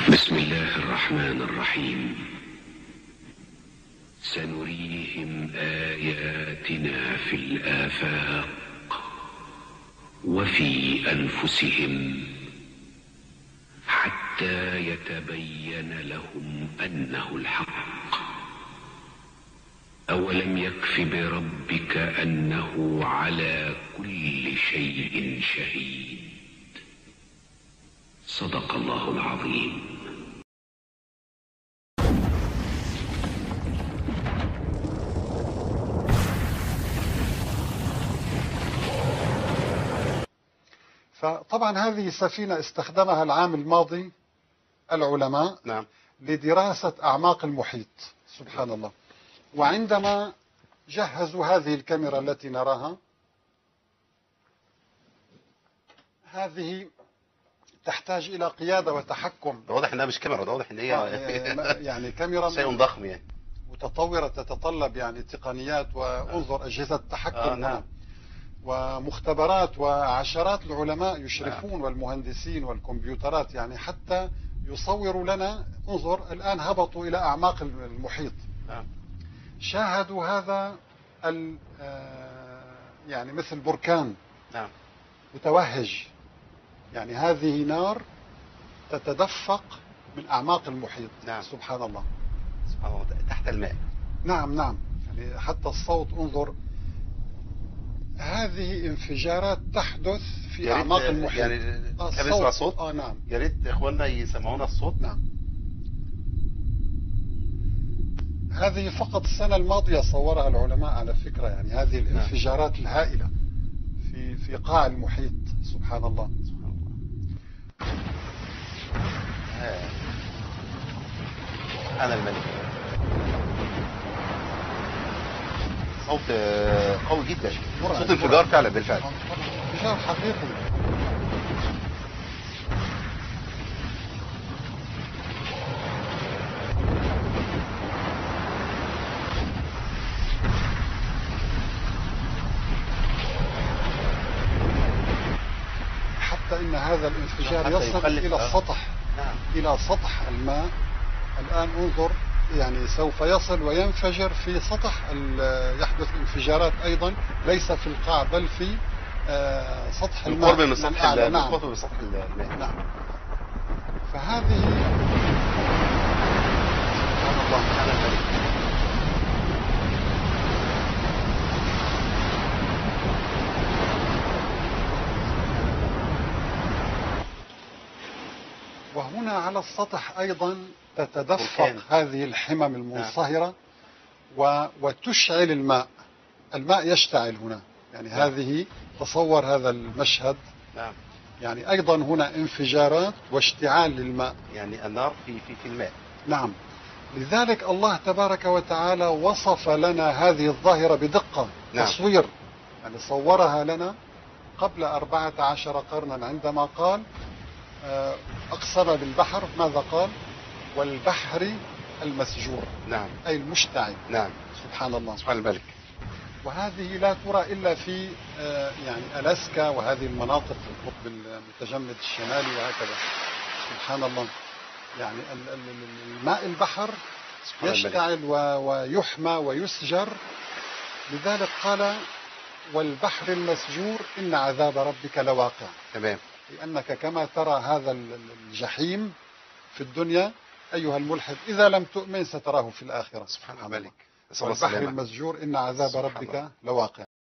بسم الله الرحمن الرحيم. سنريهم آياتنا في الآفاق وفي أنفسهم حتى يتبين لهم أنه الحق. أولم يكف بربك أنه على كل شيء شهيد. صدق الله العظيم. فطبعا هذه السفينة استخدمها العام الماضي العلماء لدراسة أعماق المحيط. سبحان الله. وعندما جهزوا هذه الكاميرا التي نراها، هذه تحتاج إلى قيادة وتحكم. ده واضح انها مش كاميرا، ده واضح ان هي يعني كاميرا شيء ضخم يعني متطورة، تتطلب يعني تقنيات، وانظر أجهزة تحكم هنا ومختبرات، وعشرات العلماء يشرفون والمهندسين والكمبيوترات يعني حتى يصوروا لنا. انظر الآن هبطوا إلى أعماق المحيط، شاهدوا هذا يعني مثل بركان متوهج، يعني هذه نار تتدفق من أعماق المحيط. سبحان الله. سبحان الله، تحت الماء. نعم يعني حتى الصوت. انظر، هذه انفجارات تحدث في أعماق المحيط. يعني تحب نسمع الصوت؟ نعم. يا ريت إخواننا يسمعونا الصوت. نعم. هذه فقط السنة الماضية صورها العلماء على فكرة، يعني هذه الانفجارات الهائلة في قاع المحيط. سبحان الله. سبحان الله. أنا الملك. صوت قوي جدا، صوت انفجار فعلا بالفعل، انفجار حقيقي. حتى ان هذا الانفجار يصل الى السطح. الى سطح الماء. الان انظر، يعني سوف يصل وينفجر في سطح. يحدث انفجارات أيضا ليس في القاع بل في سطح الماء، قرب من سطح الماء. نعم. فهذه سبحان الله تعالى الملك. وهنا على السطح أيضا تتدفق هذه الحمم المنصهرة وتشعل الماء. الماء يشتعل هنا، يعني هذه تصور هذا المشهد. يعني أيضا هنا انفجارات واشتعال للماء، يعني النار في الماء. نعم. لذلك الله تبارك وتعالى وصف لنا هذه الظاهرة بدقة. تصوير، يعني صورها لنا قبل 14 قرنا عندما قال أقسم بالبحر. ماذا قال؟ والبحر المسجور. أي المشتعل. سبحان الله. سبحان الملك. وهذه لا ترى إلا في يعني ألاسكا وهذه المناطق القطب المتجمد الشمالي وهكذا. سبحان الله. يعني الماء البحر يشتعل ويحمى ويسجر. لذلك قال والبحر المسجور إن عذاب ربك لواقع. تمام. لأنك كما ترى هذا الجحيم في الدنيا أيها الملحد، إذا لم تؤمن ستراه في الآخرة. سبحان الملك. والبحر المسجور إن عذاب ربك لواقع.